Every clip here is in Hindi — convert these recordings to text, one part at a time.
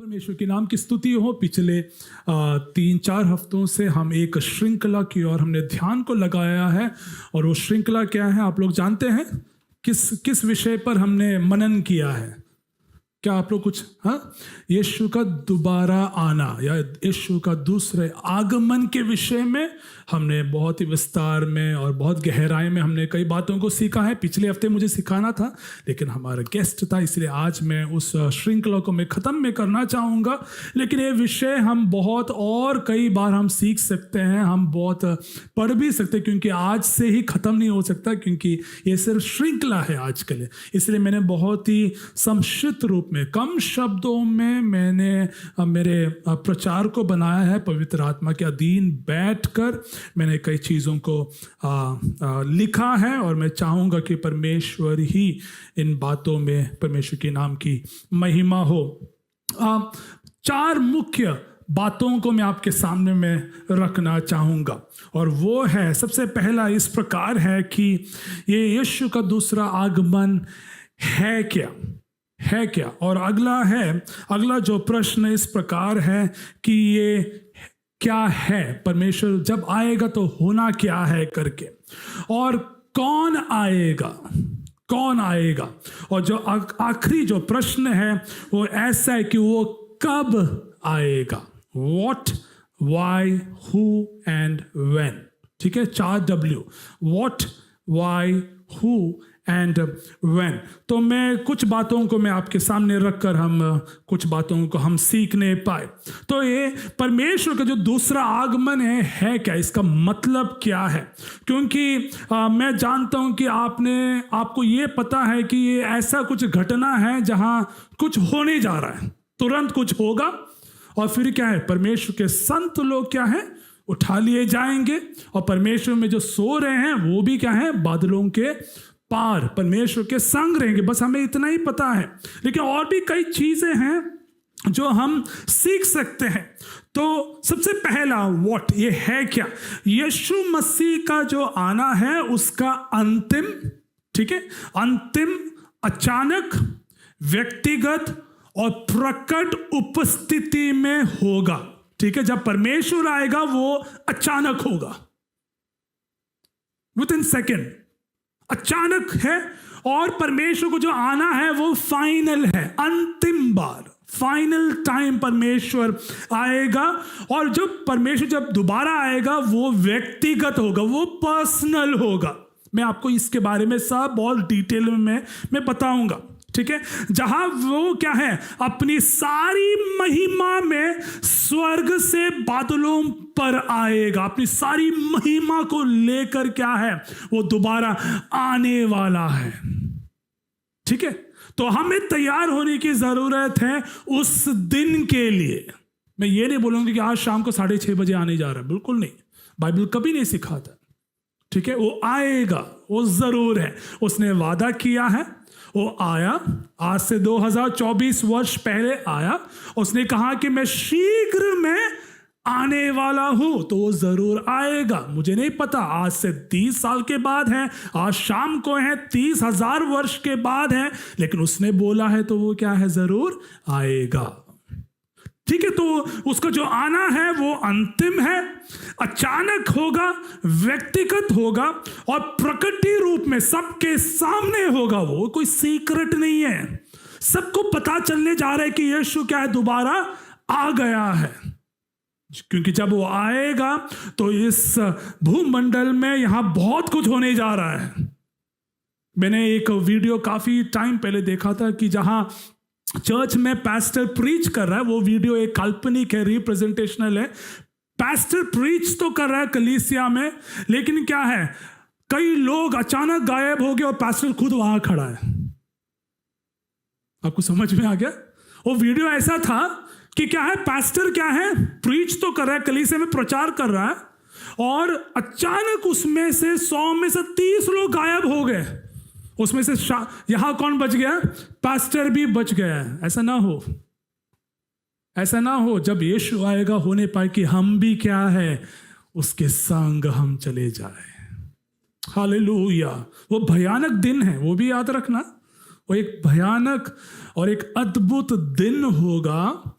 परमेश्वर के नाम की स्तुति हो। पिछले 3-4 हफ्तों से हम एक श्रृंखला की ओर हमने ध्यान को लगाया है, और वो श्रृंखला क्या है आप लोग जानते हैं? किस विषय पर हमने मनन किया है? क्या आप लोग कुछ यीशु का दोबारा आना या यीशु का दूसरे आगमन के विषय में हमने बहुत ही विस्तार में और बहुत गहराई में हमने कई बातों को सीखा है। पिछले हफ्ते मुझे सिखाना था, लेकिन हमारा गेस्ट था, इसलिए आज मैं उस श्रृंखला को मैं ख़त्म में करना चाहूँगा। लेकिन ये विषय हम बहुत और कई बार हम सीख सकते हैं, हम बहुत पढ़ भी सकते हैं, क्योंकि आज से ही ख़त्म नहीं हो सकता, क्योंकि ये सिर्फ श्रृंखला है आज के लिए। इसलिए मैंने बहुत ही संक्षिप्त रूप में, कम शब्दों में मैंने मेरे प्रचार को बनाया है। पवित्र आत्मा के अधीन बैठकर मैंने कई चीज़ों को लिखा है, और मैं चाहूँगा कि परमेश्वर ही इन बातों में, परमेश्वर के नाम की महिमा हो। 4 मुख्य बातों को मैं आपके सामने में रखना चाहूँगा, और वो है, सबसे पहला इस प्रकार है कि ये यीशु का दूसरा आगमन है क्या। और अगला जो प्रश्न इस प्रकार है कि ये क्या है, परमेश्वर जब आएगा तो होना क्या है करके, और कौन आएगा। और जो आखिरी जो प्रश्न है वो ऐसा है कि वो कब आएगा। What, why, who and when। ठीक है, 4W, What, why, who and when. तो मैं कुछ बातों को मैं आपके सामने रखकर हम कुछ बातों को हम सीखने पाए। तो ये परमेश्वर का जो दूसरा आगमन है क्या, इसका मतलब क्या है? क्योंकि मैं जानता हूं कि आपको ये पता है कि ये ऐसा कुछ घटना है जहां कुछ होने जा रहा है, तुरंत कुछ होगा, और फिर क्या है, परमेश्वर के संत लोग क्या है, उठा लिए जाएंगे, और परमेश्वर में जो सो रहे हैं वो भी क्या है, बादलों के पार परमेश्वर के संग रहेंगे। बस हमें इतना ही पता है, लेकिन और भी कई चीजें हैं जो हम सीख सकते हैं। तो सबसे पहला व्हाट, ये है क्या, यीशु मसीह का जो आना है उसका अंतिम, ठीक है, अंतिम, अचानक, व्यक्तिगत और प्रकट उपस्थिति में होगा। ठीक है, जब परमेश्वर आएगा वो अचानक होगा, विद इन सेकेंड, अचानक है। और परमेश्वर को जो आना है वो फाइनल है, अंतिम बार, फाइनल टाइम परमेश्वर आएगा। और जब परमेश्वर जब दोबारा आएगा वो व्यक्तिगत होगा, वो पर्सनल होगा। मैं आपको इसके बारे में सब बहुत डिटेल में मैं बताऊंगा, ठीक है। जहां वो क्या है, अपनी सारी महिमा में स्वर्ग से बादलों पर आएगा, अपनी सारी महिमा को लेकर क्या है, वो दोबारा आने वाला है, ठीक है। तो हमें तैयार होने की जरूरत है उस दिन के लिए। मैं ये नहीं बोलूंगा कि आज शाम को 6:30 बजे आने जा रहा है, बिल्कुल नहीं, बाइबल कभी नहीं सिखाता, ठीक है। वो आएगा, वो जरूर है, उसने वादा किया है, वो आया, आज से 2024 वर्ष पहले आया। उसने कहा कि मैं शीघ्र में आने वाला हूं, तो वो जरूर आएगा। मुझे नहीं पता आज से 30 साल के बाद है, आज शाम को है, 30,000 वर्ष के बाद है, लेकिन उसने बोला है तो वो क्या है, जरूर आएगा, ठीक है। तो उसका जो आना है वो अंतिम है, अचानक होगा, व्यक्तिगत होगा, और प्रकटी रूप में सबके सामने होगा। वो कोई सीक्रेट नहीं है, सबको पता चलने जा रहा है कि यीशु क्या है, दोबारा आ गया है। क्योंकि जब वो आएगा तो इस भूमंडल में यहां बहुत कुछ होने जा रहा है। मैंने एक वीडियो काफी टाइम पहले देखा था कि जहां चर्च में पास्टर प्रीच कर रहा है, वो वीडियो एक काल्पनिक है, रिप्रेजेंटेशनल है। पास्टर प्रीच तो कर रहा है कलीसिया में, लेकिन क्या है, कई लोग अचानक गायब हो गए और पास्टर खुद वहां खड़ा है। आपको समझ में आ गया? वो वीडियो ऐसा था कि क्या है, पास्टर क्या है, प्रीच तो कर रहा है, कलीसिया में प्रचार कर रहा है, और अचानक उसमें से 100 में से 30 लोग गायब हो गए। उसमें से यहां कौन बच गया? पास्टर भी बच गया। ऐसा ना हो जब यीशु आएगा होने पाए कि हम भी क्या है, उसके संग हम चले जाए। हालेलुया। वो भयानक दिन है, वो भी याद रखना। वो एक भयानक और एक अद्भुत दिन होगा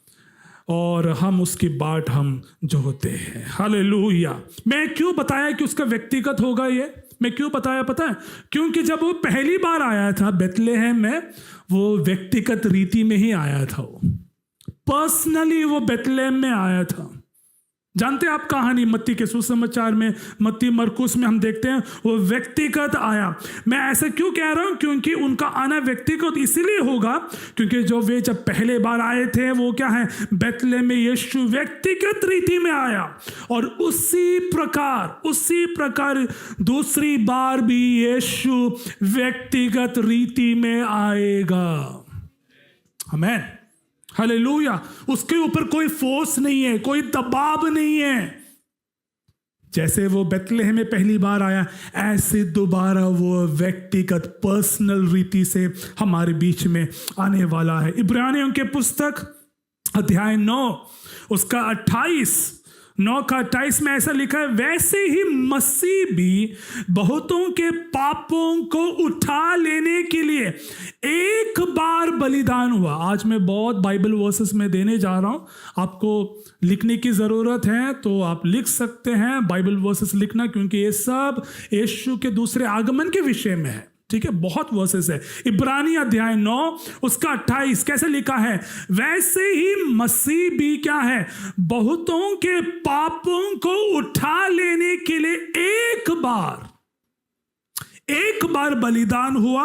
और हम उसकी बाट हम जोते हैं। हालेलुया। मैं क्यों बताया कि उसका व्यक्तिगत होगा ये? मैं क्यों बताया पता है? क्योंकि जब वो पहली बार आया था बेथलेहम में, वो व्यक्तिगत रीति में ही आया था। वो पर्सनली वो बेथलेहम में आया था। जानते हैं आप कहानी मत्ती के सुसमाचार में, मत्ती मरकुस में हम देखते हैं वो व्यक्तिगत आया। मैं ऐसा क्यों कह रहा हूं? क्योंकि उनका आना व्यक्तिगत इसीलिए होगा क्योंकि जब पहले बार आए थे वो क्या है, बेथलेहम में यीशु व्यक्तिगत रीति में आया, और उसी प्रकार दूसरी बार भी यीशु व्यक्तिगत रीति में आएगा। आमीन, हालेलुया। उसके ऊपर कोई फोर्स नहीं है, कोई दबाव नहीं है। जैसे वो बेथलेहम में पहली बार आया, ऐसे दोबारा वो व्यक्तिगत पर्सनल रीति से हमारे बीच में आने वाला है। इब्रानियों के पुस्तक अध्याय 9 उसका 28 में ऐसा लिखा है, वैसे ही मसीह भी बहुतों के पापों को उठा लेने के लिए एक बार बलिदान हुआ। आज मैं बहुत बाइबल वर्सेस में देने जा रहा हूं, आपको लिखने की जरूरत है तो आप लिख सकते हैं बाइबल वर्सेस लिखना, क्योंकि ये सब यीशु के दूसरे आगमन के विषय में है। ठीक है, बहुत वर्सेस है। इब्रानी अध्याय 9 उसका 28 कैसे लिखा है, वैसे ही मसीह भी क्या है, बहुतों के पापों को उठा लेने के लिए एक बार बलिदान हुआ,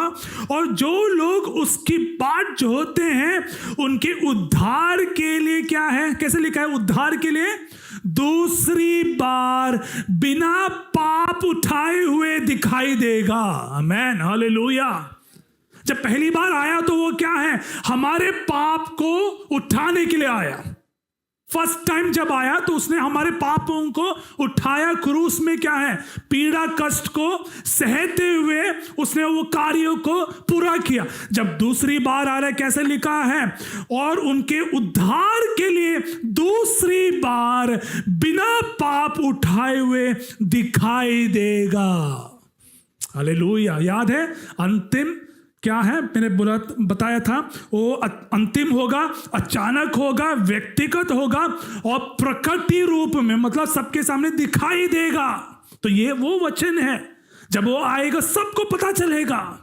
और जो लोग उसकी बाट जोते हैं उनके उद्धार के लिए क्या है, कैसे लिखा है, उद्धार के लिए दूसरी बार बिना पाप उठाए हुए दिखाई देगा। आमीन, हालेलुया। जब पहली बार आया तो वो क्या है, हमारे पाप को उठाने के लिए आया। फर्स्ट टाइम जब आया तो उसने हमारे पापों को उठाया, क्रूस में क्या है, पीड़ा कष्ट को सहते हुए उसने वो कार्यों को पूरा किया। जब दूसरी बार आ रहा है कैसे लिखा है, और उनके उद्धार के लिए दूसरी बार बिना पाप उठाए हुए दिखाई देगा। हालेलुया। याद है अंतिम क्या है, मैंने बताया था वो अंतिम होगा, अचानक होगा, व्यक्तिगत होगा, और प्रकटी रूप में, मतलब सबके सामने दिखाई देगा। तो ये वो वचन है, जब वो आएगा सबको पता चलेगा।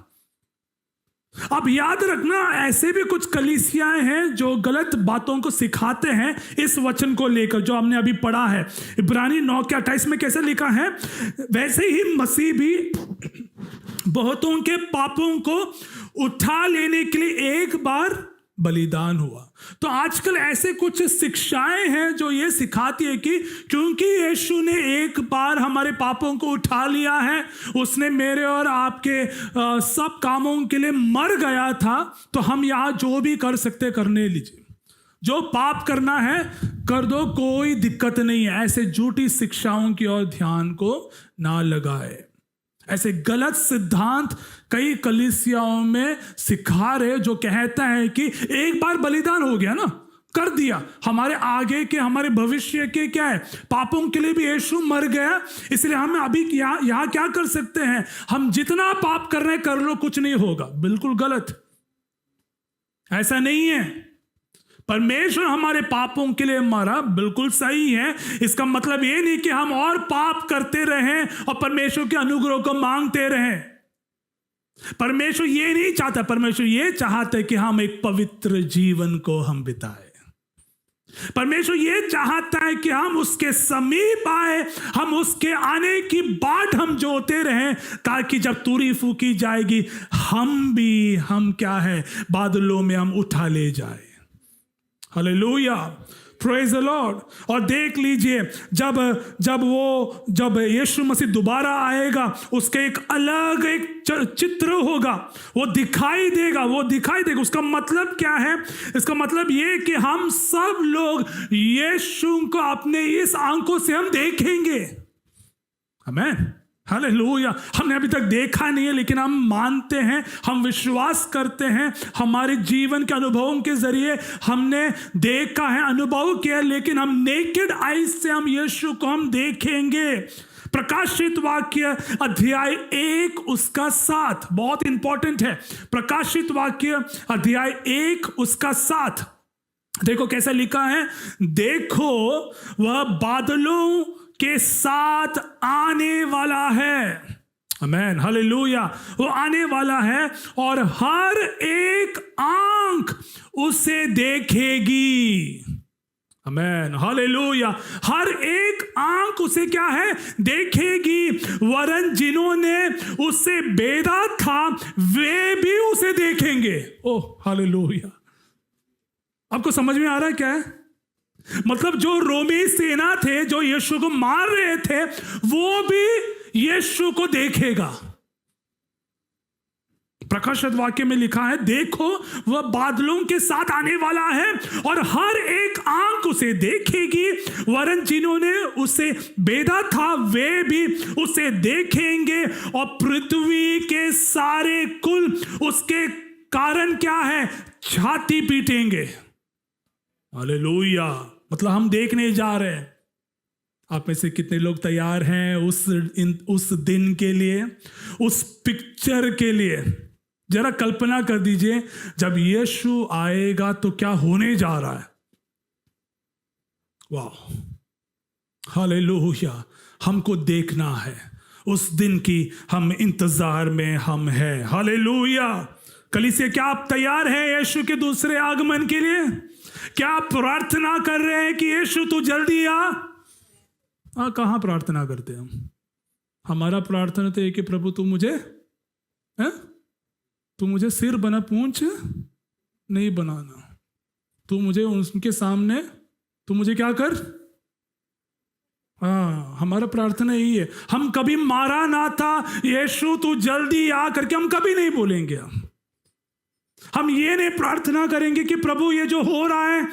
अब याद रखना, ऐसे भी कुछ कलीसियाएं हैं जो गलत बातों को सिखाते हैं इस वचन को लेकर, जो हमने अभी पढ़ा है। इब्रानी 9 के 28 में कैसे लिखा है, वैसे ही मसीह भी बहुतों के पापों को उठा लेने के लिए एक बार बलिदान हुआ। तो आजकल ऐसे कुछ शिक्षाएं हैं जो ये सिखाती है कि क्योंकि यीशु ने एक बार हमारे पापों को उठा लिया है, उसने मेरे और आपके सब कामों के लिए मर गया था, तो हम यहाँ जो भी कर सकते करने लीजिए, जो पाप करना है कर दो, कोई दिक्कत नहीं है। ऐसे झूठी शिक्षाओं की ओर ध्यान को ना लगाए। ऐसे गलत सिद्धांत कई कलीसियाओं में सिखा रहे, जो कहता है कि एक बार बलिदान हो गया ना, कर दिया, हमारे आगे के, हमारे भविष्य के क्या है, पापों के लिए भी यीशु मर गया, इसलिए हम अभी यहाँ क्या कर सकते हैं, हम जितना पाप कर रहे हैं कर लो, कुछ नहीं होगा। बिल्कुल गलत, ऐसा नहीं है। परमेश्वर हमारे पापों के लिए मरा, बिल्कुल सही है। इसका मतलब ये नहीं कि हम और पाप करते रहें और परमेश्वर के अनुग्रह को मांगते रहें। परमेश्वर ये नहीं चाहता, परमेश्वर ये चाहता है कि हम एक पवित्र जीवन को हम बिताएं। परमेश्वर ये चाहता है कि हम उसके समीप आए, हम उसके आने की बाट हम जोते रहें, ताकि जब तुरी फूकी जाएगी हम क्या है, बादलों में हम उठा ले जाए। Hallelujah, praise the Lord. और देख लीजिए, जब यीशु मसीह दोबारा आएगा, उसके एक अलग एक चित्र होगा, वो दिखाई देगा। उसका मतलब क्या है? इसका मतलब ये कि हम सब लोग यीशु को अपने इस आंखों से हम देखेंगे। आमीन, हालेलुया। हमने अभी तक देखा नहीं है, लेकिन हम मानते हैं, हम विश्वास करते हैं, हमारे जीवन के अनुभवों के जरिए हमने देखा है, अनुभव किया, लेकिन हम नेकेड आईज से हम यीशु को हम देखेंगे। प्रकाशित वाक्य अध्याय 1 उसका 7 बहुत इंपॉर्टेंट है। प्रकाशित वाक्य अध्याय 1 उसका 7, देखो कैसा लिखा है, देखो वह बादलों के साथ आने वाला है। आमेन, हालेलुया। वो आने वाला है और हर एक आंख उसे देखेगी। आमेन, हालेलुया। हर एक आंख उसे क्या है, देखेगी। वरन जिन्होंने उसे बेधा था वे भी उसे देखेंगे। Oh hallelujah. आपको समझ में आ रहा है क्या है? मतलब जो रोमी सेना थे, जो यीशु को मार रहे थे, वो भी यीशु को देखेगा। प्रकाशित वाक्य में लिखा है, देखो वह बादलों के साथ आने वाला है और हर एक आंख उसे देखेगी। वरन जिन्होंने उसे बेधा था वे भी उसे देखेंगे और पृथ्वी के सारे कुल उसके कारण क्या है, छाती पीटेंगे। हालेलुया। मतलब हम देखने जा रहे हैं। आप में से कितने लोग तैयार हैं उस दिन के लिए, उस पिक्चर के लिए? जरा कल्पना कर दीजिए, जब यीशु आएगा तो क्या होने जा रहा है। वाह, हालेलुया। हमको देखना है उस दिन की, हम इंतजार में हम हैं। हालेलुया। कलीसिया, क्या आप तैयार हैं यीशु के दूसरे आगमन के लिए? क्या आप प्रार्थना कर रहे हैं कि यीशु तू जल्दी आ? कहाँ प्रार्थना करते हैं हम? हमारा प्रार्थना तो है कि प्रभु तू मुझे सिर बना, पूंछ नहीं बनाना। तू मुझे उनके सामने, तू मुझे क्या कर। हमारा प्रार्थना यही है। हम कभी मारा ना था यीशु तू जल्दी आ करके हम कभी नहीं बोलेंगे। हम ये नहीं प्रार्थना करेंगे कि प्रभु ये जो हो रहा है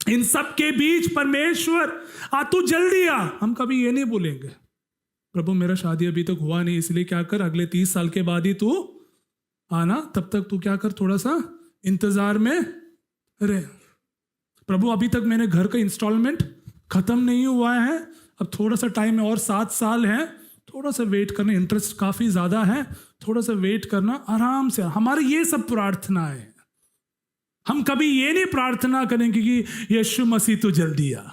इन सब के बीच परमेश्वर तू जल्दी आ। हम कभी ये नहीं बोलेंगे, प्रभु मेरा शादी अभी तक हुआ नहीं, इसलिए क्या कर अगले 30 साल के बाद ही तू आना, तब तक तू क्या कर, थोड़ा सा इंतजार में रहे। प्रभु अभी तक मैंने घर का इंस्टॉलमेंट खत्म नहीं हुआ है, अब थोड़ा सा टाइम है और 7 साल है, थोड़ा सा वेट करना, इंटरेस्ट काफी ज्यादा है, थोड़ा सा वेट करना, आराम से। हमारे ये सब प्रार्थना है। हम कभी ये नहीं प्रार्थना करेंगे कि यीशु मसीह तो जल्दी आ।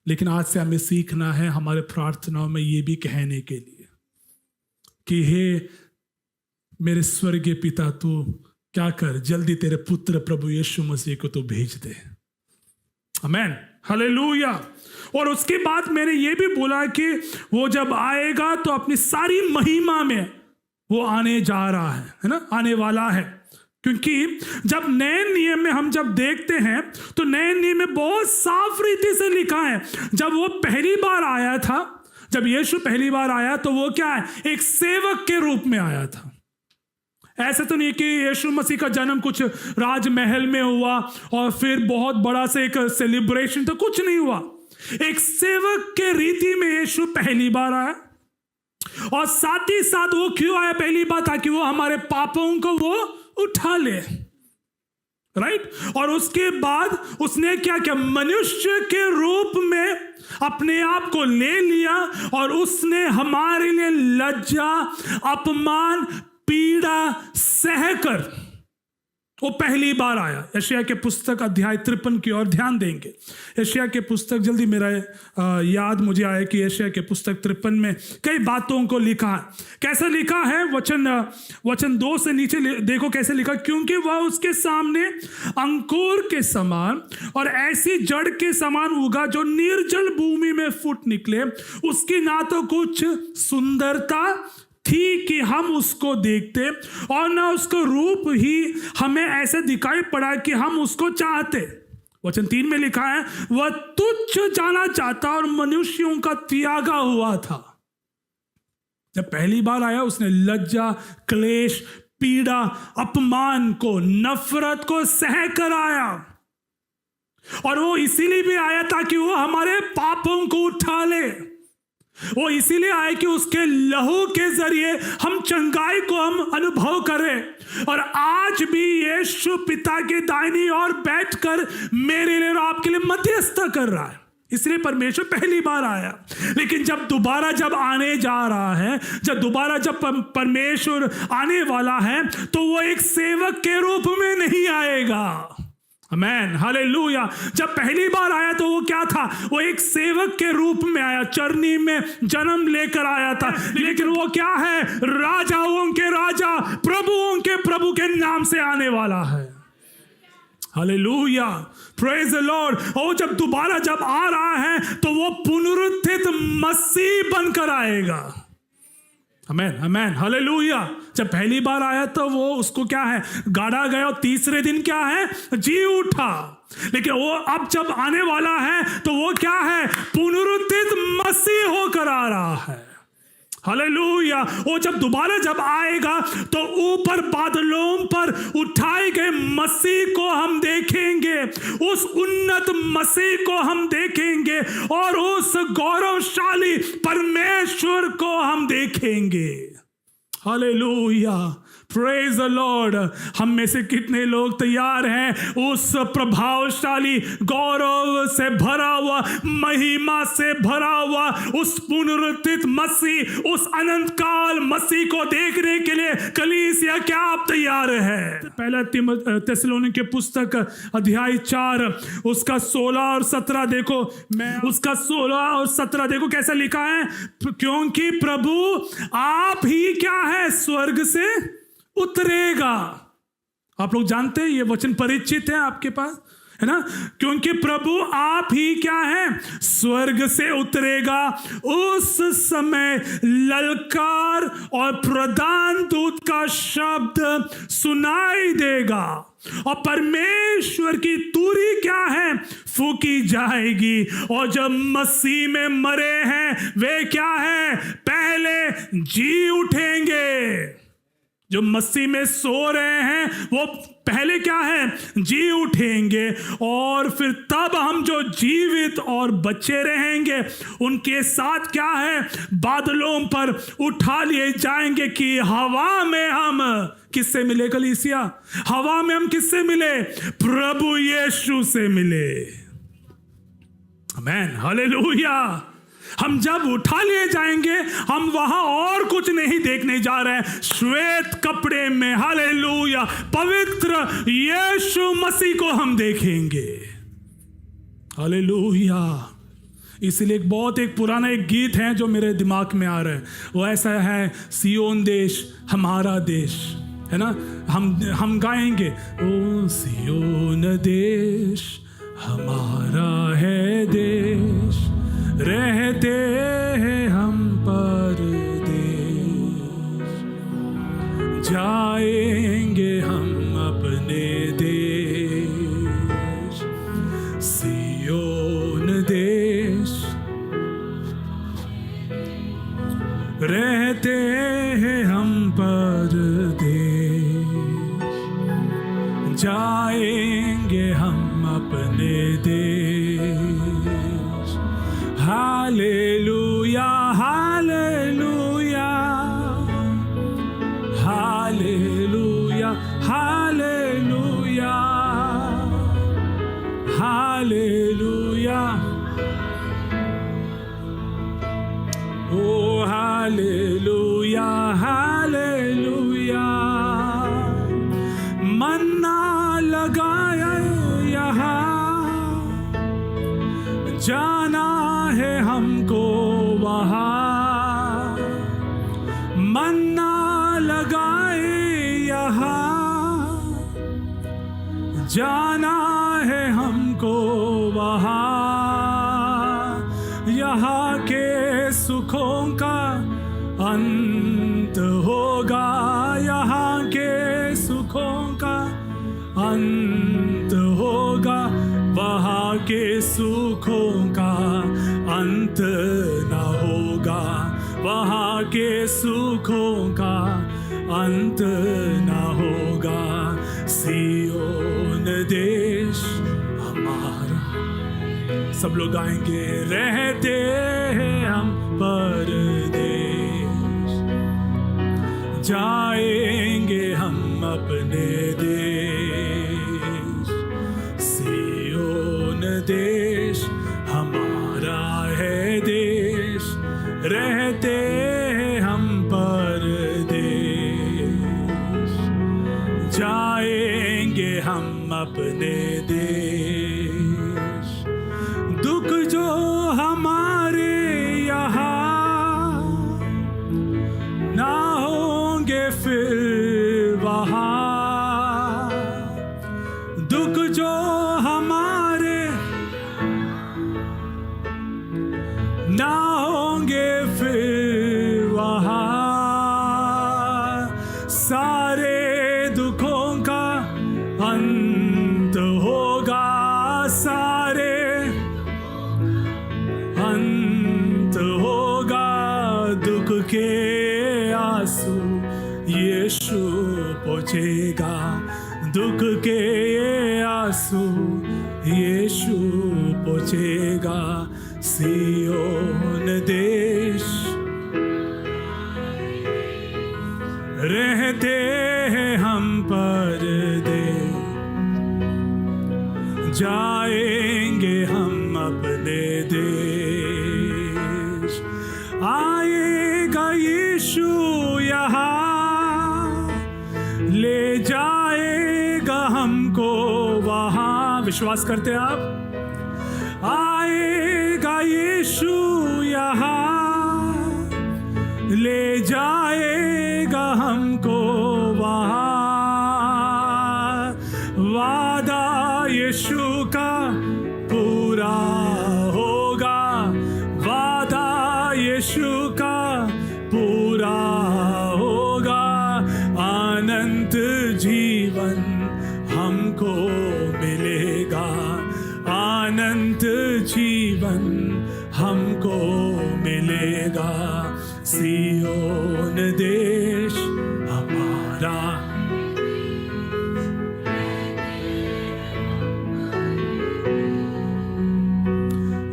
लेकिन आज से हमें सीखना है हमारे प्रार्थनाओं में ये भी कहने के लिए कि हे मेरे स्वर्गीय पिता, तू क्या कर, जल्दी तेरे पुत्र प्रभु यीशु मसीह को तू भेज दे। आमेन, हालेलुया। और उसके बाद मैंने ये भी बोला कि वो जब आएगा तो अपनी सारी महिमा में वो आने जा रहा है ना, आने वाला है। क्योंकि जब नए नियम में हम जब देखते हैं तो नए नियम में बहुत साफ रीति से लिखा है, जब वो पहली बार आया था, जब यीशु पहली बार आया तो वो क्या है, एक सेवक के रूप में आया था। ऐसे तो नहीं कि यीशु मसीह का जन्म कुछ राजमहल में हुआ और फिर बहुत बड़ा से एक सेलिब्रेशन, तो कुछ नहीं हुआ। एक सेवक के रीति में यीशु पहली बार आया और साथ ही साथ वो क्यों आया पहली बार, ताकि वो हमारे पापों को वो उठा ले, राइट। और उसके बाद उसने क्या किया, मनुष्य के रूप में अपने आप को ले लिया और उसने हमारे लिए लज्जा, अपमान, पीड़ा सहकर वो पहली बार आया। यशायाह के पुस्तक अध्याय 53 की ओर ध्यान देंगे। यशायाह के पुस्तक, जल्दी मेरा याद मुझे आया कि यशायाह के पुस्तक 53 में कई बातों को लिखा है। कैसे लिखा है, वचन 2 से नीचे देखो कैसे लिखा, क्योंकि वह उसके सामने अंकुर के समान और ऐसी जड़ के समान उगा जो निर्जल भूमि में फूट निकले। उसकी ना तो कुछ सुंदरता थी कि हम उसको देखते और ना उसका रूप ही हमें ऐसे दिखाई पड़ा कि हम उसको चाहते। वचन 3 में लिखा है, वह तुच्छ जाना चाहता और मनुष्यों का त्यागा हुआ था। जब पहली बार आया उसने लज्जा, क्लेश, पीड़ा, अपमान को, नफरत को सह कर आया। और वो इसीलिए भी आया ताकि वो हमारे पापों को उठा ले। वो इसीलिए आए कि उसके लहू के जरिए हम चंगाई को हम अनुभव करें। और आज भी यीशु पिता के दाहिनी ओर बैठकर मेरे लिए और आपके लिए मध्यस्थता कर रहा है। इसलिए परमेश्वर पहली बार आया। लेकिन जब दोबारा जब आने जा रहा है, जब परमेश्वर आने वाला है, तो वो एक सेवक के रूप में नहीं आएगा। आमेन, हालेलुया। जब पहली बार आया तो वो क्या था? वो एक सेवक के रूप में आया, चरनी में जन्म लेकर आया था, लेकिन वो क्या है? राजाओं के राजा, प्रभुओं के प्रभु के नाम से आने वाला है। Hallelujah, praise the Lord. और जब दोबारा जब आ रहा है तो वो पुनरुत्थित मसीह बनकर आएगा। आमेन, आमेन, हालेलुया। जब पहली बार आया तो वो उसको क्या है? गाड़ा गया और तीसरे दिन क्या है? जी उठा। लेकिन वो अब जब आने वाला है तो वो क्या है? पुनरुत्थित मसीह होकर आ रहा है। हालेलुया। वो जब दोबारा जब आएगा तो ऊपर बादलों पर उठाए गए मसीह को हम देखेंगे, उस उन्नत मसीह को हम देखेंगे और उस गौरवशाली परमेश्वर को हम देखेंगे। Hallelujah, praise the Lord. हम में से कितने लोग तैयार हैं उस प्रभावशाली, गौरव से भरा हुआ, महिमा से भरा हुआ उस पुनरुत्थित मसीह, उस अनंत काल मसीह को देखने के लिए? कलीसिया, क्या आप तैयार हैं? पहला थिस्सलुनीके पुस्तक अध्याय 4 उसका 16 और 17 देखो। मैं उसका 16 और 17 देखो कैसा लिखा है? क्योंकि प्रभु आप ही क्या है? स्वर्ग से उतरेगा। आप लोग जानते हैं, ये वचन परिचित है आपके पास, है ना? क्योंकि प्रभु आप ही क्या है? स्वर्ग से उतरेगा। उस समय ललकार और प्रधान दूत का शब्द सुनाई देगा और परमेश्वर की तुरी क्या है? फूकी जाएगी। और जब मसीह में मरे हैं वे क्या है? पहले जी उठेंगे। जो मसीह में सो रहे हैं वो पहले क्या है? जी उठेंगे। और फिर तब हम जो जीवित और बचे रहेंगे उनके साथ क्या है? बादलों पर उठा लिए जाएंगे कि हवा में हम किससे मिले? कलीसिया, हवा में हम किससे मिले? प्रभु यीशु से मिले। आमेन, हालेलुया। हम जब उठा लिए जाएंगे हम वहां और कुछ नहीं देखने जा रहे हैं, श्वेत कपड़े में, हालेलुया, पवित्र यीशु मसीह को हम देखेंगे। हालेलुया। इसलिए एक पुराना एक गीत है जो मेरे दिमाग में आ रहा है, वो ऐसा है, सियोन देश हमारा देश, है ना? हम गाएंगे, ओ सियोन देश हमारा है देश, रहते हैं हम परदेश, जाएंगे हम अपने देश, सियोन देश, रहते हैं हम परदेश, जाएंगे हम अपने देश। Hallelujah, hallelujah, hallelujah, hallelujah, hallelujah, oh hallelujah, hallelujah. Manna लगाया यहाँ, जाना है हमको वहाँ, मन्ना लगाए यहाँ, जाना है हमको वहाँ, यहाँ के सुखों का अंत होगा, यहाँ के सुखों का अंत होगा, वहाँ के सुखों का अंत न होगा, वहाँ के सुखों का अंत न होगा। सियोन देश हमारा, सब लोग गाएंगे, रहते हैं हम परदेश, जाएंगे हम अपने देश, सियोन देश हमारा है देश, रहते हैं हम परदेश, जाएंगे हम अपने देश। के आंसू यीशु पोंछेगा, दुख के आंसू यीशु पोंछेगा। सियोन देश रहते हैं हम परदेश, जाएंगे हम अपने देश। आएगा यीशु यहाँ, ले जाएगा हमको वहाँ। विश्वास करते हैं आप? आएगा यीशु यहाँ, ले जाएगा हमको वहाँ। वादा यीशु का पूरा होगा, वादा यीशु का पूरा होगा। अनंत जीवन हमको मिलेगा, अनंत जीवन हमको मिलेगा। सियोन देश हमारा,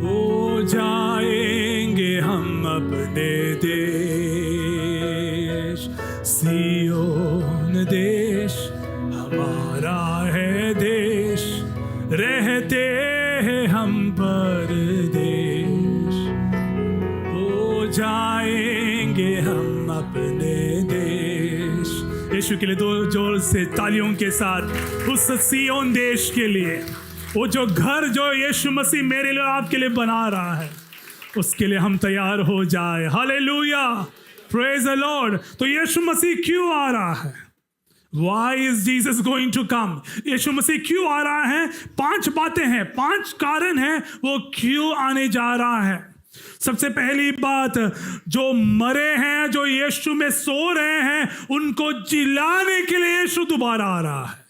हो जाएंगे हम अपने देश। सियोन देश हमारा है देश, रहते हैं हम परदेश, हो जाएंगे हम अपने देश। यीशु के लिए दो जोर से तालियों के साथ उस सियोन देश के लिए, वो जो घर जो यीशु मसीह मेरे लिए आपके लिए बना रहा है, उसके लिए हम तैयार हो जाए। Hallelujah, praise the Lord. तो यीशु मसीह क्यों आ रहा है? Why is Jesus going to come? यीशु मसीह क्यों आ रहा है? 5 बातें हैं, 5 कारण हैं वो क्यों आने जा रहा है। सबसे पहली बात, जो मरे हैं, जो यीशु में सो रहे हैं, उनको जिलाने के लिए यीशु दोबारा आ रहा है।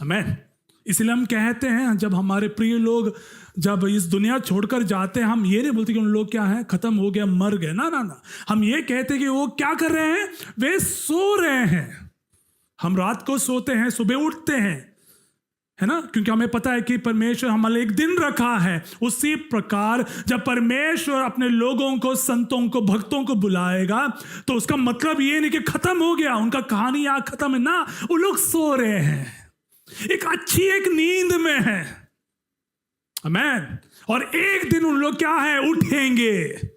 आमीन। इसलिए हम कहते हैं, जब हमारे प्रिय लोग जब इस दुनिया छोड़कर जाते हैं, हम ये नहीं बोलते कि उन लोग क्या है, खत्म हो गया, मर गए। ना ना ना, हम ये कहते हैं कि वो क्या कर रहे हैं, वे सो रहे हैं। हम रात को सोते हैं, सुबह उठते हैं, है ना, क्योंकि हमें पता है कि परमेश्वर हमारे एक दिन रखा है। उसी प्रकार जब परमेश्वर अपने लोगों को, संतों को, भक्तों को बुलाएगा, तो उसका मतलब ये नहीं कि खत्म हो गया, उनका कहानी यहाँ खत्म है ना। वो लोग सो रहे हैं, एक अच्छी एक नींद में है। आमीन। और एक दिन उन लोग क्या है, उठेंगे।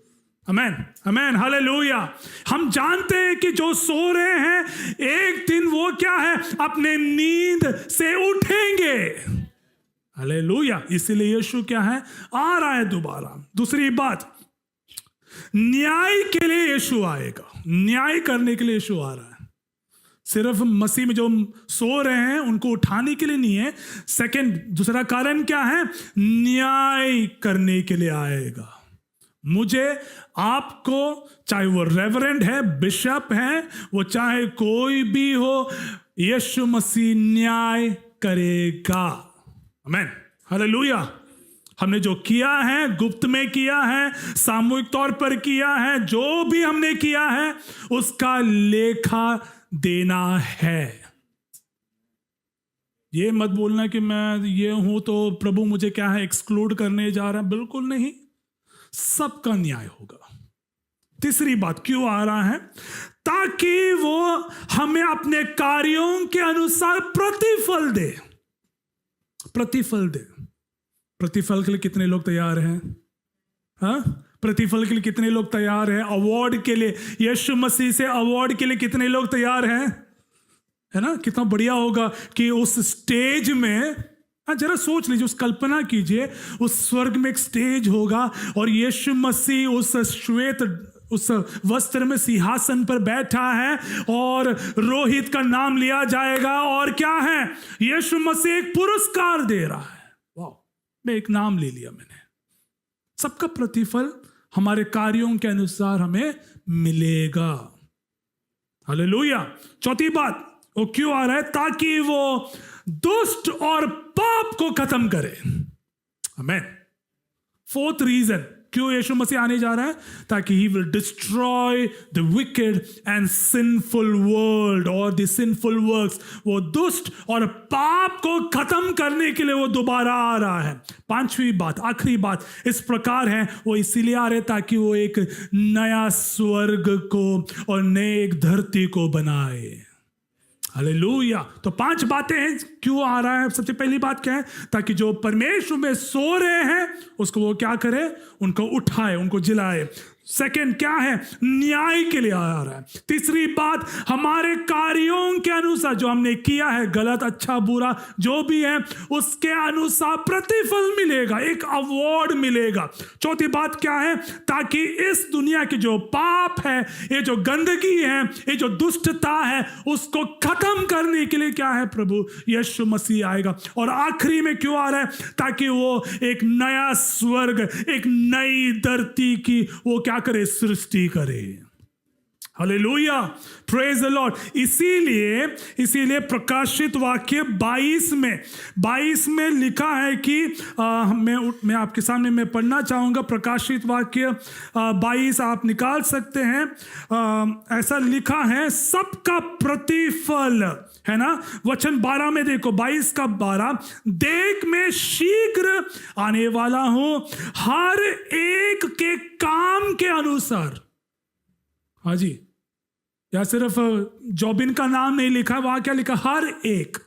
आमीन, आमीन, हालेलुया। हम जानते हैं कि जो सो रहे हैं, एक दिन वो क्या है, अपने नींद से उठेंगे। हालेलुया। इसीलिए यीशु क्या है, आ रहा है दोबारा। दूसरी बात, न्याय के लिए यीशु आएगा, न्याय करने के लिए यीशु आ रहा है। सिर्फ मसीह में जो सो रहे हैं उनको उठाने के लिए नहीं है। सेकंड, दूसरा कारण क्या है, न्याय करने के लिए आएगा। मुझे, आपको, चाहे वो रेवरेंड है, बिशप है, वो चाहे कोई भी हो, यीशु मसीह न्याय करेगा। आमीन, हालेलुया। हमने जो किया है, गुप्त में किया है, सामूहिक तौर पर किया है, जो भी हमने किया है, उसका लेखा देना है। ये मत बोलना कि मैं ये हूं तो प्रभु मुझे क्या है, एक्सक्लूड करने जा रहा है। बिल्कुल नहीं, सबका न्याय होगा। तीसरी बात, क्यों आ रहा है, ताकि वो हमें अपने कार्यों के अनुसार प्रतिफल दे। प्रतिफल दे। प्रतिफल के लिए कितने लोग तैयार हैं? हाँ, प्रतिफल के लिए कितने लोग तैयार हैं? अवार्ड के लिए, यीशु मसीह से अवार्ड के लिए कितने लोग तैयार हैं? है ना, कितना बढ़िया होगा कि उस स्टेज में, जरा सोच लीजिए, उस कल्पना कीजिए, उस स्वर्ग में एक स्टेज होगा और यीशु मसीह उस श्वेत, उस वस्त्र में सिंहासन पर बैठा है और रोहित का नाम लिया जाएगा। और क्या है, यीशु मसीह एक पुरस्कार दे रहा है। वाह, मैं एक नाम ले लिया मैंने। सबका प्रतिफल हमारे कार्यों के अनुसार हमें मिलेगा। हालेलुया। चौथी बात, वो क्यों आ रहा है, ताकि वो दुष्ट और पाप को खत्म करे। आमीन। फोर्थ रीजन, क्यों यीशु मसीह आने जा रहा है? ताकि he will destroy the wicked and sinful world और द सिंफुल वर्क्स, वो दुष्ट और पाप को खत्म करने के लिए वो दोबारा आ रहा है। पांचवी बात, आखिरी बात इस प्रकार है, वो इसीलिए आ रहे ताकि वो एक नया स्वर्ग को और नए एक धरती को बनाए। हालेलुया। तो 5 बातें हैं क्यों आ रहा है। सबसे पहली बात क्या है? ताकि जो परमेश्वर में सो रहे हैं उसको वो क्या करे? उनको उठाए, उनको जिलाए। सेकंड क्या है? न्याय के लिए आ रहा है। तीसरी बात, हमारे कार्यों के अनुसार जो हमने किया है, गलत अच्छा बुरा जो भी है, उसके अनुसार प्रतिफल मिलेगा, एक अवार्ड मिलेगा। चौथी बात क्या है? ताकि इस दुनिया की जो पाप है, ये जो गंदगी है, ये जो दुष्टता है, उसको खत्म करने के लिए क्या है? प्रभु यीशु मसीह आएगा। और आखिरी में क्यों आ रहा है? ताकि वो एक नया स्वर्ग, एक नई धरती की वो क्या करे? सृष्टि करे। Hallelujah, praise the Lord. इसीलिए प्रकाशित वाक्य 22 में लिखा है कि मैं आपके सामने मैं पढ़ना चाहूंगा। प्रकाशित वाक्य 22 आप निकाल सकते हैं। ऐसा लिखा है, सबका प्रतिफल है ना। वचन 12 में देखो, 22 का 12, देख मैं शीघ्र आने वाला हूं, हर एक के काम के अनुसार। हाँ जी, या सिर्फ जॉबिन का नाम नहीं लिखा, वहां क्या लिखा? हर एक।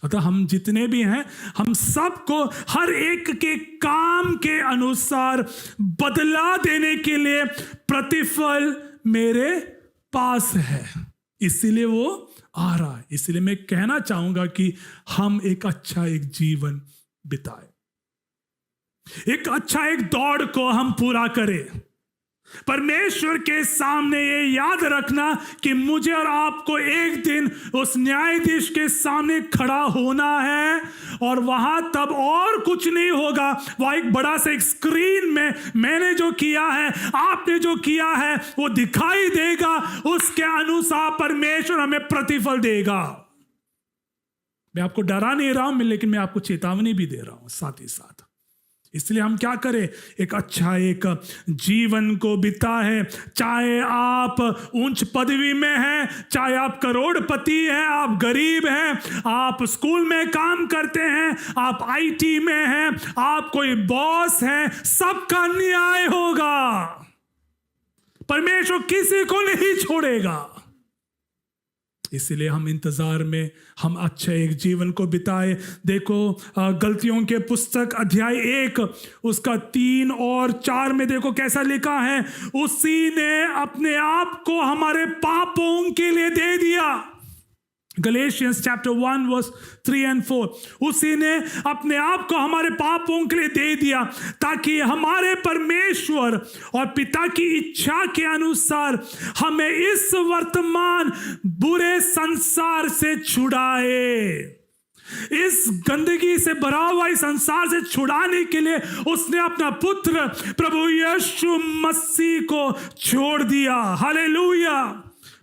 अतः हम जितने भी हैं, हम सबको हर एक के काम के अनुसार बदला देने के लिए प्रतिफल मेरे पास है। इसीलिए वो आ रहा है। इसलिए मैं कहना चाहूंगा कि हम एक अच्छा एक जीवन बिताए, एक अच्छा एक दौड़ को हम पूरा करें। परमेश्वर के सामने ये याद रखना कि मुझे और आपको एक दिन उस न्यायाधीश के सामने खड़ा होना है, और वहां तब और कुछ नहीं होगा। वहां एक बड़ा सा एक स्क्रीन में मैंने जो किया है, आपने जो किया है, वो दिखाई देगा। उसके अनुसार परमेश्वर हमें प्रतिफल देगा। मैं आपको डरा नहीं रहा हूं, लेकिन मैं आपको चेतावनी भी दे रहा हूं साथ ही साथ। इसलिए हम क्या करें? एक अच्छा एक जीवन को बिताए। चाहे आप उच्च पदवी में हैं, चाहे आप करोड़पति हैं, आप गरीब हैं, आप स्कूल में काम करते हैं, आप आईटी में हैं, आप कोई बॉस हैं, सबका न्याय होगा। परमेश्वर किसी को नहीं छोड़ेगा। इसलिए हम इंतजार में हम अच्छे एक जीवन को बिताए। देखो गलतियों के पुस्तक अध्याय 1 उसका 3 और 4 में देखो कैसा लिखा है, उसी ने अपने आप को हमारे पापों के लिए दे दिया। गलेशियंस चैप्टर 1 वर्स 3 and 4, उसी ने अपने आप को हमारे पापों के लिए दे दिया ताकि हमारे परमेश्वर और पिता की इच्छा के अनुसार हमें इस वर्तमान बुरे संसार से छुड़ाए। इस गंदगी से भरा हुआ इस संसार से छुड़ाने के लिए उसने अपना पुत्र प्रभु यीशु मसीह को छोड़ दिया। Hallelujah,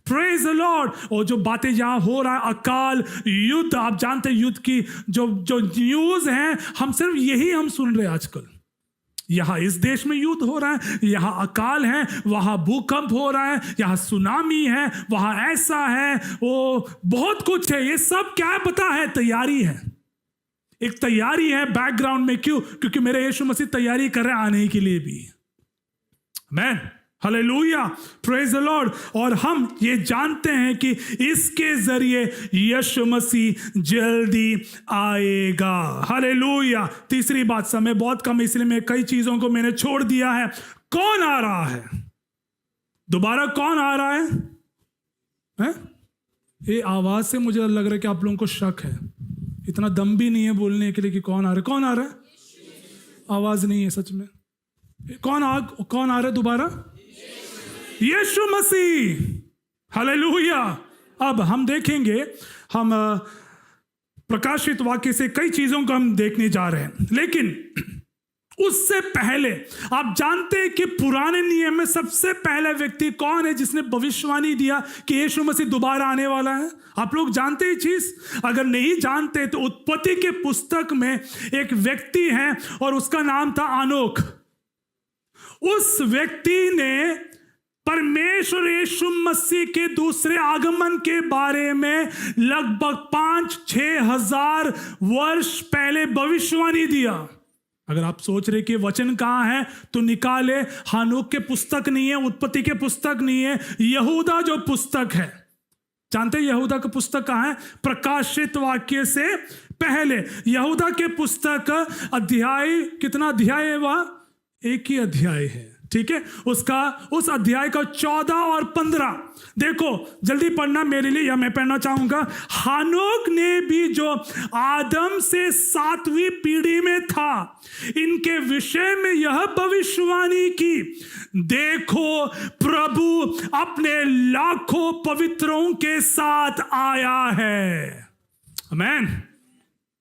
praise the Lord. और जो बातें यहां हो रहा है, अकाल, युद्ध, आप जानते हैं युद्ध की जो न्यूज है, हम सिर्फ यही हम सुन रहे हैं आजकल। यहां इस देश में युद्ध हो रहा है, यहां अकाल है, वहां भूकंप हो रहा है, यहां सुनामी है, वहां ऐसा है, वो बहुत कुछ है। ये सब क्या पता है? तैयारी है, एक तैयारी है बैकग्राउंड में। क्यों? क्योंकि मेरे यीशु मसीह तैयारी कर रहे हैं आने के लिए भी। आमीन, हालेलुया, प्रेज द लॉर्ड। और हम ये जानते हैं कि इसके जरिए यीशु मसीह जल्दी आएगा। हालेलुया। तीसरी बात, समय बहुत कम इसलिए मैं कई चीजों को मैंने छोड़ दिया है। कौन आ रहा है? दोबारा कौन आ रहा है? ये आवाज से मुझे लग रहा है कि आप लोगों को शक है। इतना दम भी नहीं है बोलने के लिए कि कौन आ रहा है। कौन आ रहा है? आवाज नहीं है सच में। कौन आ रहा है दोबारा? यीशु मसीह। हालेलुया। अब हम देखेंगे, हम प्रकाशित वाक्य से कई चीजों को हम देखने जा रहे हैं, लेकिन उससे पहले आप जानते हैं कि पुराने नियम में सबसे पहला व्यक्ति कौन है जिसने भविष्यवाणी दिया कि यीशु मसीह दोबारा आने वाला है? आप लोग जानते हैं चीज? अगर नहीं जानते तो उत्पत्ति के पुस्तक में एक व्यक्ति है और उसका नाम था अनोख। उस व्यक्ति ने परमेश्वर यीशु मसीह के दूसरे आगमन के बारे में लगभग 5-6 हजार वर्ष पहले भविष्यवाणी दिया। अगर आप सोच रहे कि वचन कहाँ है तो निकाले, हानोक के पुस्तक नहीं है, उत्पत्ति के पुस्तक नहीं है, यहूदा जो पुस्तक है, जानते हैं यहूदा का पुस्तक कहाँ है? प्रकाशित वाक्य से पहले यहूदा के पुस्तक अध्याय, कितना अध्याय है वह? एक ही अध्याय है, ठीक है। उस अध्याय का 14 और 15 देखो, जल्दी पढ़ना मेरे लिए, या मैं पढ़ना चाहूंगा। हानोक ने भी जो आदम से 7वीं पीढ़ी में था, इनके विषय में यह भविष्यवाणी की, देखो प्रभु अपने लाखों पवित्रों के साथ आया है। आमीन।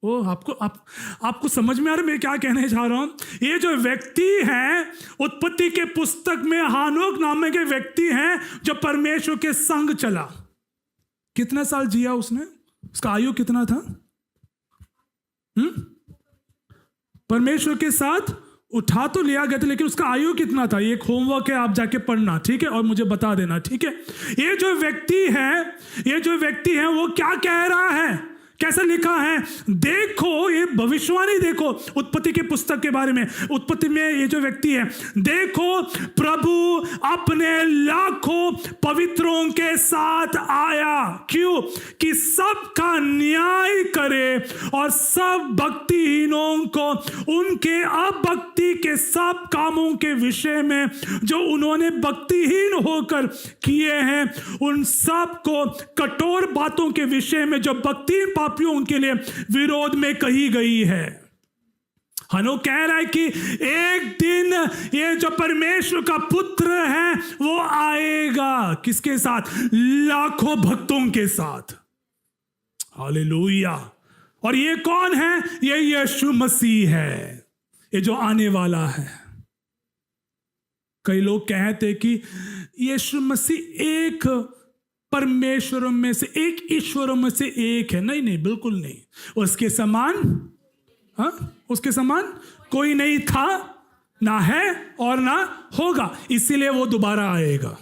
वो आपको समझ में आ रहा है मैं क्या कहने जा रहा हूं? ये जो व्यक्ति है उत्पत्ति के पुस्तक में, हानोक नामक के व्यक्ति हैं जो परमेश्वर के संग चला। कितने साल जिया उसने? उसका आयु कितना था? परमेश्वर के साथ उठा तो लिया गया था, लेकिन उसका आयु कितना था? ये एक होमवर्क है, आप जाके पढ़ना, ठीक है, और मुझे बता देना, ठीक है। ये जो व्यक्ति है वो क्या कह रहा है? कैसे लिखा है? देखो, ये भविष्यवाणी देखो उत्पत्ति के पुस्तक के बारे में। उत्पत्ति में ये जो व्यक्ति है, देखो प्रभु अपने लाखों पवित्रों के साथ आया। क्यों? कि सबका न्याय करे और सब भक्तिहीनों को उनके अभक्ति के सब कामों के विषय में जो उन्होंने भक्तिहीन होकर किए हैं, उन सब को कठोर बातों के विषय में जो भक्तिहीन उनके लिए विरोध में कही गई है। हनोक कह रहा है कि एक दिन ये जो परमेश्वर का पुत्र है वो आएगा। किसके साथ? लाखों भक्तों के साथ। हालेलुया। और ये कौन है? ये यीशु मसीह है, ये जो आने वाला है। कई लोग कहते कि यीशु मसीह एक परमेश्वरों में से, एक ईश्वरों में से एक है। नहीं, बिल्कुल नहीं। उसके समान, उसके समान कोई नहीं था, ना है और ना होगा, इसीलिए वो दोबारा आएगा।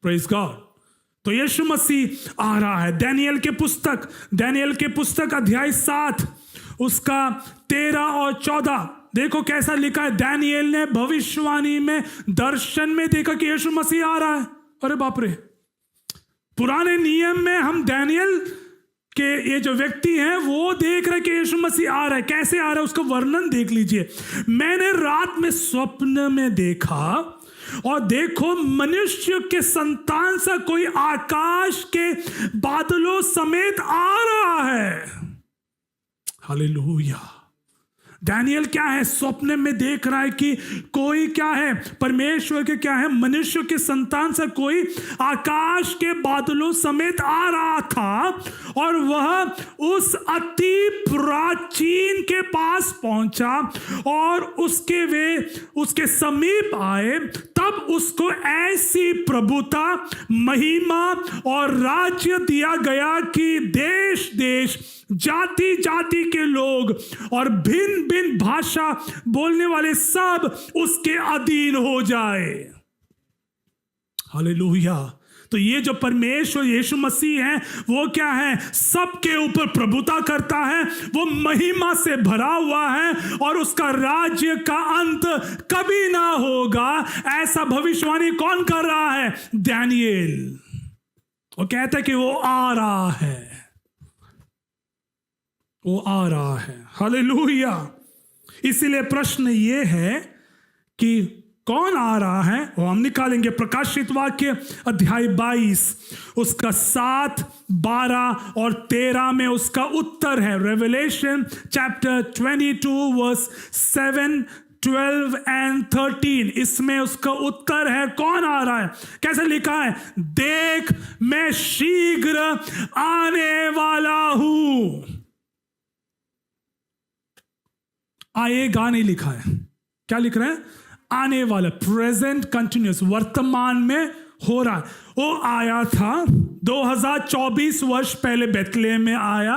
Praise God. तो यीशु मसीह आ रहा है। दानियेल के पुस्तक अध्याय 7 उसका 13 और 14 देखो कैसा लिखा है। दानियेल ने भविष्यवाणी में, दर्शन में देखा कि यीशु मसीह आ रहा है। अरे बाप रे, पुराने नियम में हम दानियेल के ये जो व्यक्ति हैं वो देख रहे कि यीशु मसीह आ रहा है। कैसे आ रहा है उसका वर्णन देख लीजिए। मैंने रात में स्वप्न में देखा, और देखो मनुष्य के संतान सा कोई आकाश के बादलों समेत आ रहा है। हालेलुया। दानियेल क्या है? स्वप्न में देख रहा है कि कोई क्या है? परमेश्वर के क्या है? मनुष्य के संतान से कोई आकाश के बादलों समेत आ रहा था, और वह उस अति प्राचीन के पास पहुंचा और उसके समीप आए। तब उसको ऐसी प्रभुता, महिमा और राज्य दिया गया कि देश देश, जाति जाति के लोग और भिन्न भिन्न भाषा बोलने वाले सब उसके अधीन हो जाए। हालेलुया। तो ये जो परमेश्वर यीशु मसीह है वो क्या है? सबके ऊपर प्रभुता करता है, वो महिमा से भरा हुआ है और उसका राज्य का अंत कभी ना होगा। ऐसा भविष्यवाणी कौन कर रहा है? दानियेल। वो कहता है कि वो आ रहा है, वो आ रहा है। हालेलुया। इसीलिए प्रश्न ये है कि कौन आ रहा है, वो हम निकालेंगे। प्रकाशित वाक्य अध्याय 22 उसका 7, 12 और 13 में उसका उत्तर है। रेवलेशन चैप्टर 22 वर्स 7, 12 एंड 13, इसमें उसका उत्तर है। कौन आ रहा है? कैसे लिखा है? देख मैं शीघ्र आने वाला हूं। आएगा नहीं लिखा है, क्या लिख रहा है? आने वाला, प्रेजेंट कंटिन्यूस, वर्तमान में हो रहा है। वो आया था 2024 वर्ष पहले बेथलेहम में आया,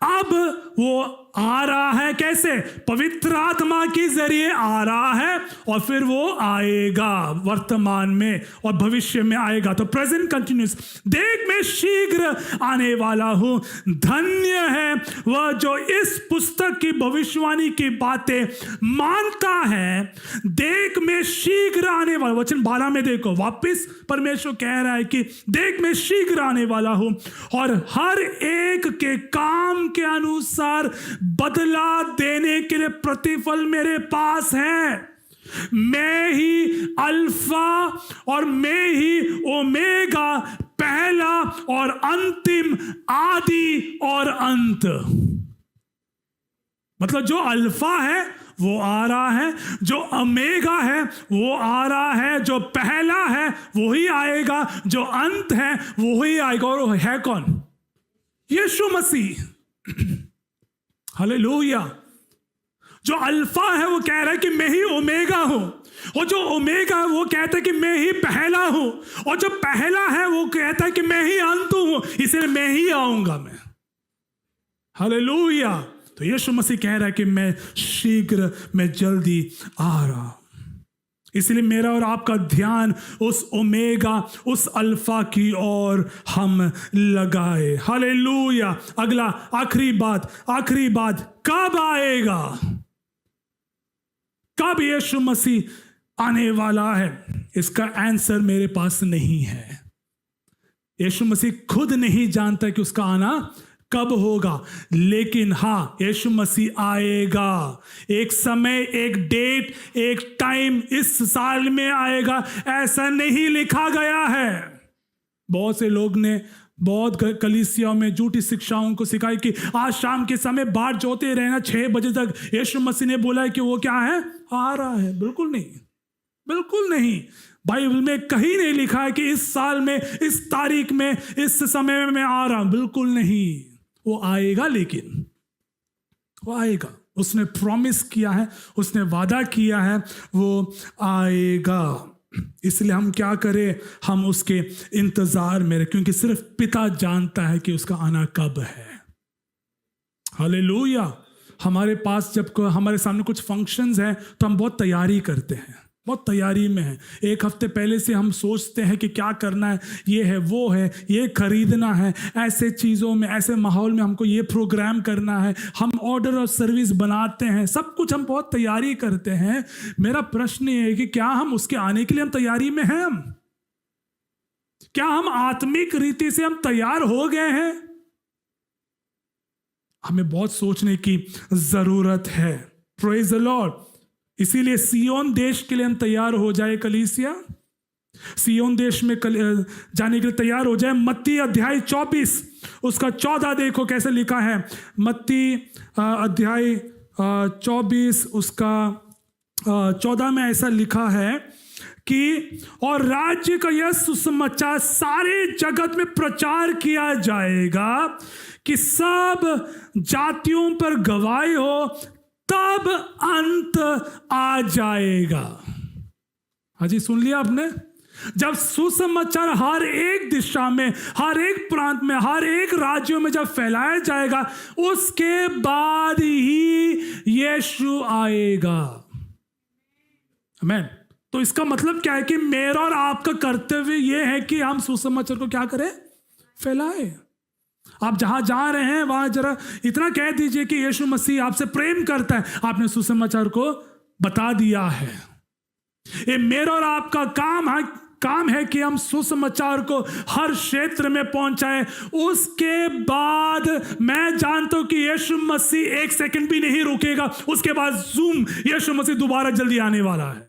अब वो आ रहा है, कैसे? पवित्र आत्मा के जरिए आ रहा है, और फिर वो आएगा वर्तमान में और भविष्य में आएगा। तो प्रेजेंट कंटिन्यूस, देख मैं शीघ्र आने वाला हूं, धन्य है वह जो इस पुस्तक की भविष्यवाणी की बातें मानता है। देख मैं शीघ्र आने वाला, वचन 12 में देखो, वापस परमेश्वर कह रहा है कि देख मैं शीघ्र आने वाला हूं और हर एक के काम के अनुसार बदला देने के लिए प्रतिफल मेरे पास है। मैं ही अल्फा और मैं ही ओमेगा, पहला और अंतिम, आदि और अंत। मतलब जो अल्फा है वो आ रहा है, जो ओमेगा है वो आ रहा है, जो पहला है वो ही आएगा, जो अंत है वो ही आएगा। और वो है कौन? यीशु मसीह। हालेलुया। जो अल्फा है वो कह रहा है कि मैं ही ओमेगा हूं, और जो ओमेगा है वो कहता है कि मैं ही पहला हूं, और जो पहला है वो कहता है कि मैं ही अंत हूं, इसलिए मैं ही आऊंगा मैं। हालेलुया। तो यीशु मसीह कह रहा है कि मैं शीघ्र, मैं जल्दी आ रहा हूं। इसलिए मेरा और आपका ध्यान उस ओमेगा, उस अल्फा की ओर हम लगाए। हालेलुया। अगला आखिरी बात, कब आएगा? कब यीशु मसीह आने वाला है? इसका आंसर मेरे पास नहीं है। यीशु मसीह खुद नहीं जानता कि उसका आना कब होगा, लेकिन हाँ, यीशु मसीह आएगा। एक समय, एक डेट, एक टाइम, इस साल में आएगा, ऐसा नहीं लिखा गया है। बहुत से लोग ने बहुत कलीसियाओं में झूठी शिक्षाओं को सिखाई कि आज शाम के समय बाट जोते रहना 6 बजे तक। यीशु मसीह ने बोला है कि वो क्या है? आ रहा है। बिल्कुल नहीं, बिल्कुल नहीं। बाइबल में कहीं नहीं लिखा है कि इस साल में, इस तारीख में, इस समय में मैं आ रहा हूं। बिल्कुल नहीं। वो आएगा, लेकिन वो आएगा। उसने प्रॉमिस किया है, उसने वादा किया है, वो आएगा। इसलिए हम क्या करें? हम उसके इंतजार में रहे, क्योंकि सिर्फ पिता जानता है कि उसका आना कब है। हालेलुया। हमारे पास जब हमारे सामने कुछ फंक्शंस हैं तो हम बहुत तैयारी करते हैं, बहुत तैयारी में है। एक हफ्ते पहले से हम सोचते हैं कि क्या करना है, ये है, वो है, ये खरीदना है, ऐसे चीज़ों में, ऐसे माहौल में हमको ये प्रोग्राम करना है। हम ऑर्डर और सर्विस बनाते हैं, सब कुछ हम बहुत तैयारी करते हैं। मेरा प्रश्न ये है कि क्या हम उसके आने के लिए हम तैयारी में हैं? क्या हम आत्मिक रीति से हम तैयार हो गए हैं? हमें बहुत सोचने की जरूरत है। Praise the Lord. इसीलिए सियोन देश के लिए हम तैयार हो जाए। कलीसिया सियोन देश में जाने के लिए तैयार हो जाए। मत्ती अध्याय 24 उसका 14 देखो कैसे लिखा है। मत्ती अध्याय 24 उसका 14 में ऐसा लिखा है कि और राज्य का यह सुसमाचार सारे जगत में प्रचार किया जाएगा कि सब जातियों पर गवाही हो, तब अंत आ जाएगा। हाजी, सुन लिया आपने? जब सुसमाचार हर एक दिशा में, हर एक प्रांत में, हर एक राज्यों में जब फैलाया जाएगा, उसके बाद ही यीशु आएगा। आमीन। तो इसका मतलब क्या है कि मेरा और आपका कर्तव्य यह है कि हम सुसमाचार को क्या करें? फैलाएं। आप जहां जा रहे हैं वहां जरा इतना कह दीजिए कि यीशु मसीह आपसे प्रेम करता है। आपने सुसमाचार को बता दिया है। ये मेरा और आपका काम है कि हम सुसमाचार को हर क्षेत्र में पहुंचाएं। उसके बाद मैं जानता हूं कि यीशु मसीह 1 सेकंड भी नहीं रुकेगा। उसके बाद जूम, यीशु मसीह दोबारा जल्दी आने वाला है।